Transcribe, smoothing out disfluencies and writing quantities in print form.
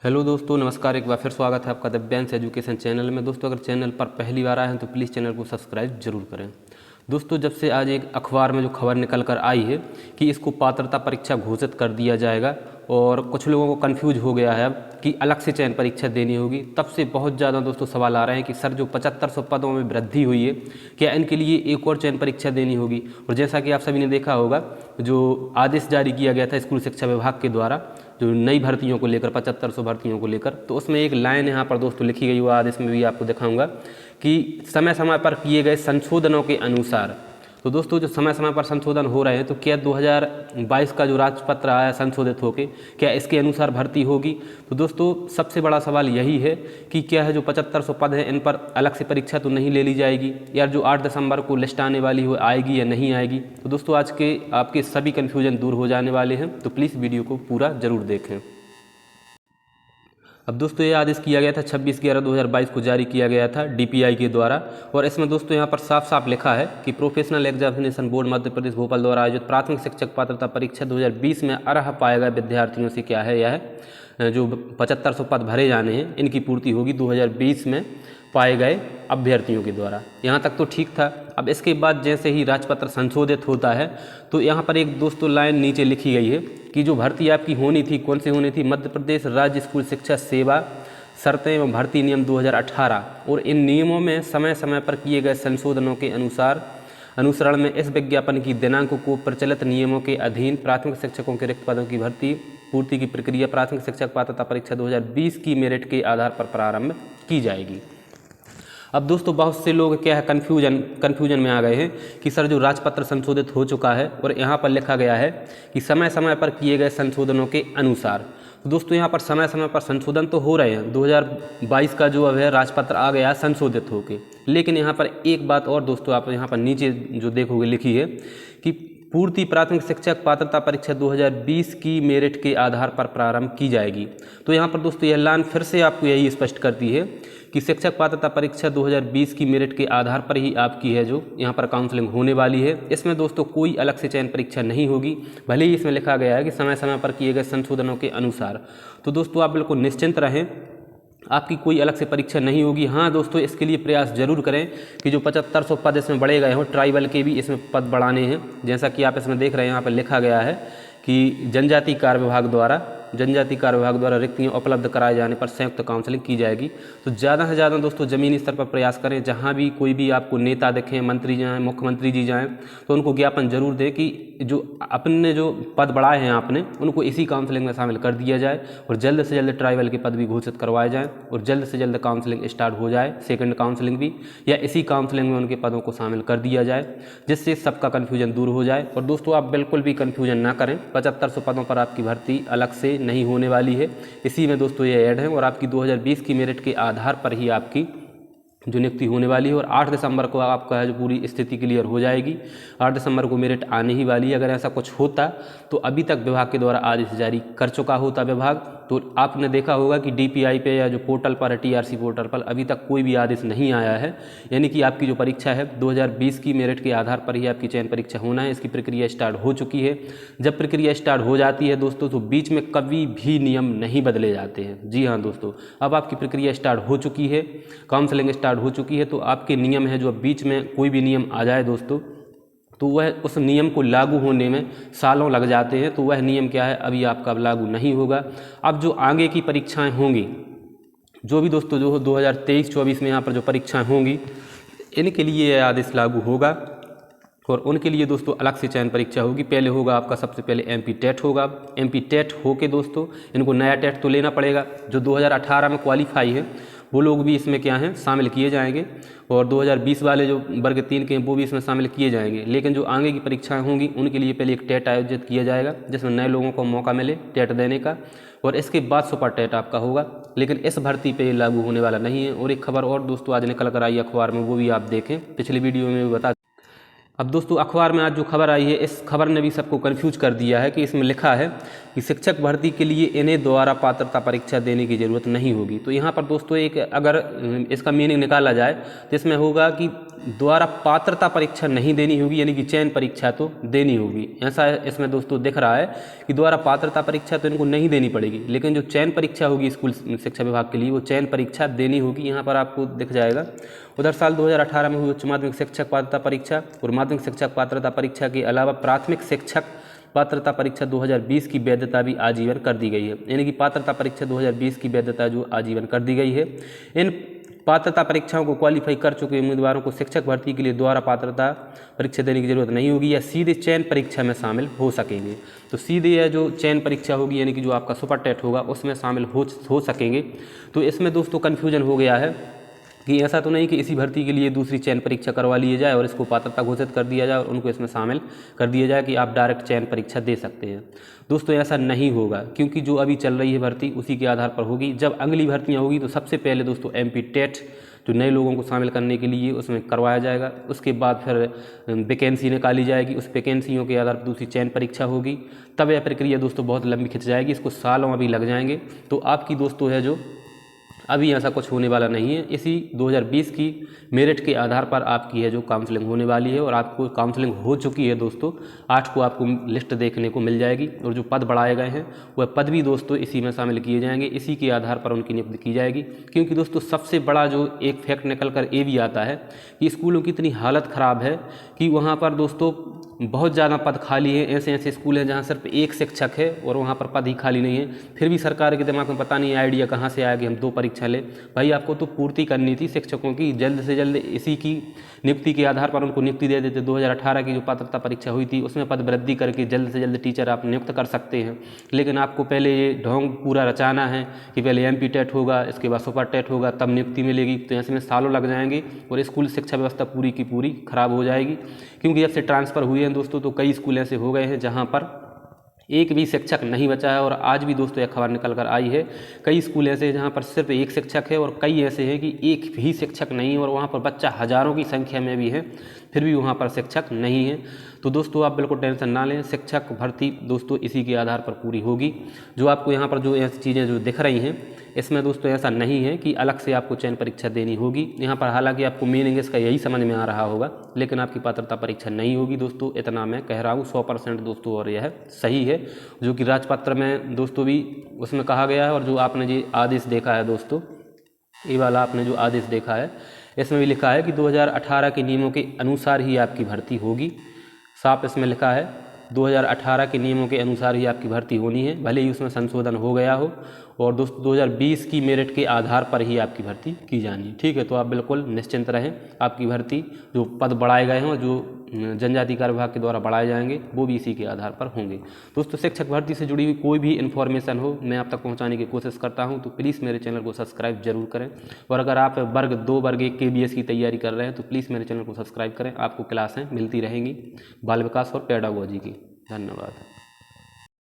Hello दोस्तों, नमस्कार। एक बार फिर स्वागत है आपका दिव्यांश एजुकेशन चैनल में। दोस्तों, अगर चैनल पर पहली बार आए हैं तो प्लीज़ चैनल को सब्सक्राइब जरूर करें। दोस्तों, जब से आज एक अखबार में जो खबर निकल कर आई है कि इसको पात्रता परीक्षा घोषित कर दिया जाएगा और कुछ लोगों को कंफ्यूज हो गया है अब कि अलग से चयन परीक्षा देनी होगी, तब से बहुत ज़्यादा दोस्तों सवाल आ रहे हैं कि सर जो 7500 पदों में वृद्धि हुई है, क्या इनके लिए एक और चयन परीक्षा देनी होगी। और जैसा कि आप सभी ने देखा होगा, जो आदेश जारी किया गया था स्कूल शिक्षा विभाग के द्वारा जो नई भर्तियों को लेकर 7500 भर्तियों को लेकर, तो उसमें एक लाइन यहाँ पर दोस्तों लिखी गई, वो आदेश में भी आपको दिखाऊंगा कि समय समय पर किए गए संशोधनों के अनुसार। तो दोस्तों, जो समय समय पर संशोधन हो रहे हैं, तो क्या 2022 का जो राजपत्र आया संशोधित होके, क्या इसके अनुसार भर्ती होगी। तो दोस्तों, सबसे बड़ा सवाल यही है कि क्या है जो 7500 पद हैं, इन पर अलग से परीक्षा तो नहीं ले ली जाएगी, या जो 8 दिसंबर को लिस्ट आने वाली हो आएगी या नहीं आएगी। तो दोस्तों, आज के आपके सभी कन्फ्यूजन दूर हो जाने वाले हैं, तो प्लीज़ वीडियो को पूरा ज़रूर देखें। अब दोस्तों, ये आदेश किया गया था 26/11/2022 को जारी किया गया था डीपीआई के द्वारा, और इसमें दोस्तों यहाँ पर साफ साफ लिखा है कि professional examination board Madhya Pradesh Bhopal द्वारा आयोजित प्राथमिक शिक्षक पात्रता परीक्षा 2020 में अर्ह पाए गए विद्यार्थियों से क्या है, यह जो 7500 पद भरे जाने हैं, इनकी पूर्ति होगी 2020 में पाए गए अभ्यर्थियों के द्वारा। यहाँ तक तो ठीक था। अब इसके बाद जैसे ही राजपत्र संशोधित होता है, तो यहाँ पर एक दोस्तों लाइन नीचे लिखी गई है कि जो भर्ती आपकी होनी थी, कौन सी होनी थी, मध्य प्रदेश राज्य स्कूल शिक्षा सेवा शर्तें एवं भर्ती नियम 2018, और इन नियमों में समय समय पर किए गए संशोधनों के अनुसार अनुसरण में इस विज्ञापन की दिनांक को प्रचलित नियमों के अधीन प्राथमिक शिक्षकों के रिक्त पदों की भर्ती पूर्ति की प्रक्रिया प्राथमिक शिक्षक पात्रता परीक्षा 2020 की मेरिट के आधार पर प्रारंभ की जाएगी। अब दोस्तों, बहुत से लोग क्या है कन्फ्यूजन में आ गए हैं कि सर जो राजपत्र संशोधित हो चुका है और यहाँ पर लिखा गया है कि समय समय पर किए गए संशोधनों के अनुसार। तो दोस्तों, यहाँ पर समय समय पर संशोधन तो हो रहे हैं। 2022 का जो अब है राजपत्र आ गया संशोधित होके, लेकिन यहाँ पर एक बात और दोस्तों, आप यहाँ पर नीचे जो देखोगे लिखी है कि पूर्ति प्राथमिक शिक्षक पात्रता परीक्षा 2020 की मेरिट के आधार पर प्रारंभ की जाएगी। तो यहाँ पर दोस्तों यह लाइन फिर से आपको यही स्पष्ट करती है कि शिक्षक पात्रता परीक्षा 2020 की मेरिट के आधार पर ही आपकी है जो यहाँ पर काउंसलिंग होने वाली है। इसमें दोस्तों कोई अलग से चयन परीक्षा नहीं होगी, भले ही इसमें लिखा गया है कि समय समय पर किए गए संशोधनों के अनुसार। तो दोस्तों, आप बिल्कुल निश्चिंत रहें, आपकी कोई अलग से परीक्षा नहीं होगी। हाँ दोस्तों, इसके लिए प्रयास जरूर करें कि जो 7500 पद इसमें बढ़े गए हों, ट्राइबल के भी इसमें पद बढ़ाने हैं। जैसा कि आप इसमें देख रहे हैं, यहाँ पर लिखा गया है कि जनजाति कार्य विभाग द्वारा रिक्तियाँ उपलब्ध कराए जाने पर संयुक्त काउंसलिंग की जाएगी। तो ज़्यादा से ज़्यादा दोस्तों ज़मीनी स्तर पर प्रयास करें। जहाँ भी कोई भी आपको नेता दिखें, मंत्री जाएँ, मुख्यमंत्री जी जाएँ, तो उनको ज्ञापन जरूर दें कि जो अपने जो पद बढ़ाए हैं आपने, उनको इसी काउंसलिंग में शामिल कर दिया जाए, और जल्द से जल्द ट्राइबल के पद भी घोषित करवाए जाएँ, और जल्द से जल्द काउंसलिंग स्टार्ट हो जाए, सेकंड काउंसलिंग भी, या इसी काउंसलिंग में उनके पदों को शामिल कर दिया जाए, जिससे सबका कन्फ्यूजन दूर हो जाए। और दोस्तों, आप बिल्कुल भी कन्फ्यूजन ना करें, 7500 पदों पर आपकी भर्ती अलग से नहीं होने वाली है। इसी में दोस्तों ये ऐड है, और आपकी 2020 की मेरिट के आधार पर ही आपकी जो नियुक्ति होने वाली है। और 8 दिसंबर को आपका है जो पूरी स्थिति क्लियर हो जाएगी। 8 दिसंबर को मेरिट आने ही वाली है। अगर ऐसा कुछ होता तो अभी तक विभाग के द्वारा आदेश जारी कर चुका होता विभाग। तो आपने देखा होगा कि डीपीआई पे या जो पोर्टल पर है, टीआरसी पोर्टल पर, अभी तक कोई भी आदेश नहीं आया है। यानी कि आपकी जो परीक्षा है 2020 की मेरिट के आधार पर ही आपकी चयन परीक्षा होना है। इसकी प्रक्रिया स्टार्ट हो चुकी है। जब प्रक्रिया स्टार्ट हो जाती है दोस्तों, तो बीच में कभी भी नियम नहीं बदले जाते हैं। जी हाँ दोस्तों, अब आपकी प्रक्रिया स्टार्ट हो चुकी है, काउंसलिंग स्टार्ट हो चुकी है, तो आपके नियम है जो अब बीच में कोई भी नियम आ जाए दोस्तों, तो वह उस नियम को लागू होने में सालों लग जाते हैं। तो वह नियम क्या है, अभी आपका अब लागू नहीं होगा। अब जो आगे की परीक्षाएं होंगी, जो भी दोस्तों जो 2023-24 में यहाँ पर जो परीक्षाएं होंगी, इनके लिए यह आदेश लागू होगा, और उनके लिए दोस्तों अलग से चयन परीक्षा होगी। पहले होगा आपका सबसे पहले एमपी टेट होगा। एमपी टेट होके दोस्तों इनको नया टेट तो लेना पड़ेगा। जो 2018 में क्वालिफाई है वो लोग भी इसमें क्या हैं शामिल किए जाएंगे, और 2020 वाले जो वर्ग 3 के हैं वो भी इसमें शामिल किए जाएंगे। लेकिन जो आगे की परीक्षाएं होंगी उनके लिए पहले एक टेट आयोजित किया जाएगा, जिसमें नए लोगों को मौका मिले टेट देने का, और इसके बाद सुपर टेट आपका होगा। लेकिन इस भर्ती पे लागू होने वाला नहीं है। और एक खबर और दोस्तों आज निकल कर आई अखबार में, वो भी आप देखें, पिछली वीडियो में भी बता। अब दोस्तों, अखबार में आज जो खबर आई है, इस खबर ने भी सबको कंफ्यूज कर दिया है कि इसमें लिखा है कि शिक्षक भर्ती के लिए इन्हें द्वारा पात्रता परीक्षा देने की ज़रूरत नहीं होगी। तो यहाँ पर दोस्तों एक अगर इसका मीनिंग निकाला जाए तो इसमें होगा कि द्वारा पात्रता परीक्षा नहीं देनी होगी, यानी कि चयन परीक्षा तो देनी होगी। ऐसा इसमें दोस्तों दिख रहा है कि द्वारा पात्रता परीक्षा तो इनको नहीं देनी पड़ेगी, लेकिन जो चयन परीक्षा होगी स्कूल शिक्षा विभाग के लिए वो चयन परीक्षा देनी होगी। यहाँ पर आपको दिख जाएगा। उधर साल 2018 में हुई उच्च माध्यमिक शिक्षक पात्रता परीक्षा और माध्यमिक शिक्षक पात्रता परीक्षा के अलावा प्राथमिक शिक्षक पात्रता परीक्षा 2020 की वैधता भी आजीवन कर दी गई है, यानी कि पात्रता परीक्षा 2020 की वैधता जो आजीवन कर दी गई है। इन पात्रता परीक्षाओं को क्वालिफाई कर चुके उम्मीदवारों को शिक्षक भर्ती के लिए द्वारा पात्रता परीक्षा देने की जरूरत नहीं होगी या सीधे चयन परीक्षा में शामिल हो सकेंगे। तो सीधे यह जो चयन परीक्षा होगी, यानी कि जो आपका सुपर टेट होगा, उसमें शामिल हो सकेंगे। तो इसमें दोस्तों कन्फ्यूजन हो गया है कि ऐसा तो नहीं कि इसी भर्ती के लिए दूसरी चयन परीक्षा करवा लिए जाए और इसको पात्रता घोषित कर दिया जाए और उनको इसमें शामिल कर दिया जाए कि आप डायरेक्ट चयन परीक्षा दे सकते हैं। दोस्तों ऐसा नहीं होगा, क्योंकि जो अभी चल रही है भर्ती उसी के आधार पर होगी। जब अगली भर्तियाँ होगी तो सबसे पहले दोस्तों MP टेट जो नए लोगों को शामिल करने के लिए उसमें करवाया जाएगा। उसके बाद फिर वैकेंसी निकाली जाएगी, उस वैकेंसियों के आधार पर दूसरी चयन परीक्षा होगी। तब यह प्रक्रिया दोस्तों बहुत लंबी खिंच जाएगी, इसको सालों अभी लग जाएंगे। तो आपकी दोस्तों है जो अभी ऐसा कुछ होने वाला नहीं है। इसी 2020 की मेरिट के आधार पर आपकी है जो काउंसलिंग होने वाली है और आपको काउंसलिंग हो चुकी है दोस्तों। 8 को आपको लिस्ट देखने को मिल जाएगी और जो पद बढ़ाए गए हैं वह पद भी दोस्तों इसी में शामिल किए जाएंगे। इसी के आधार पर उनकी नियुक्ति की जाएगी, क्योंकि दोस्तों सबसे बड़ा जो एक फैक्ट निकल कर ये भी आता है कि स्कूलों की इतनी हालत ख़राब है कि वहाँ पर दोस्तों बहुत ज़्यादा पद खाली है। ऐसे ऐसे स्कूल हैं जहाँ सिर्फ एक शिक्षक है और वहाँ पर पद ही खाली नहीं है। फिर भी सरकार के दिमाग में पता नहीं आइडिया कहाँ से आया कि हम 2 परीक्षा लें। भाई आपको तो पूर्ति करनी थी शिक्षकों की, जल्द से जल्द इसी की नियुक्ति के आधार पर उनको नियुक्ति दे देते। 2018 की जो पात्रता परीक्षा हुई थी उसमें पद वृद्धि करके जल्द से जल्द टीचर आप नियुक्त कर सकते हैं। लेकिन आपको पहले ये ढोंग पूरा रचाना है कि पहले MP टेट होगा, इसके बाद सुपर टेट होगा, तब नियुक्ति मिलेगी। तो ऐसे में सालों लग जाएंगे और स्कूल शिक्षा व्यवस्था पूरी की पूरी खराब हो जाएगी। क्योंकि जब से ट्रांसफ़र हुए हैं दोस्तों तो कई स्कूल ऐसे हो गए हैं जहाँ पर एक भी शिक्षक नहीं बचा है। और आज भी दोस्तों यह खबर निकल कर आई है, कई स्कूल ऐसे हैं जहाँ पर सिर्फ एक शिक्षक है और कई ऐसे हैं कि एक भी शिक्षक नहीं है और वहाँ पर बच्चा हज़ारों की संख्या में भी है, फिर भी वहाँ पर शिक्षक नहीं है। तो दोस्तों आप बिल्कुल टेंशन ना लें, शिक्षक भर्ती दोस्तों इसी के आधार पर पूरी होगी। जो आपको यहाँ पर जो ऐसी चीज़ें जो दिख रही हैं इसमें दोस्तों ऐसा नहीं है कि अलग से आपको चयन परीक्षा देनी होगी। यहाँ पर हालांकि आपको मीनिंग इसका यही समझ में आ रहा होगा, लेकिन आपकी पात्रता परीक्षा नहीं होगी दोस्तों, इतना मैं कह रहा हूँ 100% दोस्तों। और यह सही है जो कि राजपत्र में दोस्तों भी उसमें कहा गया है। और जो आपने जो आदेश देखा है दोस्तों, ये वाला आपने जो आदेश देखा है इसमें भी लिखा है कि 2018 के नियमों के अनुसार ही आपकी भर्ती होगी। साफ इसमें लिखा है 2018 के नियमों के अनुसार ही आपकी भर्ती होनी है, भले ही उसमें संशोधन हो गया हो। और दोस्तों 2020 की मेरिट के आधार पर ही आपकी भर्ती की जानी है। ठीक है, तो आप बिल्कुल निश्चिंत रहें, आपकी भर्ती जो पद बढ़ाए गए हैं और जो जनजाति कार्य विभाग के द्वारा बढ़ाए जाएंगे वो भी इसी के आधार पर होंगे। दोस्तों शिक्षक भर्ती से जुड़ी हुई कोई भी इन्फॉर्मेशन हो मैं आप तक पहुंचाने की कोशिश करता हूं, तो प्लीज़ मेरे चैनल को सब्सक्राइब जरूर करें। और अगर आप वर्ग 2 वर्ग 1 KBS की तैयारी कर रहे हैं तो प्लीज़ मेरे चैनल को सब्सक्राइब करें, आपको क्लासें मिलती रहेंगी बाल विकास और पेडागोजी की। धन्यवाद।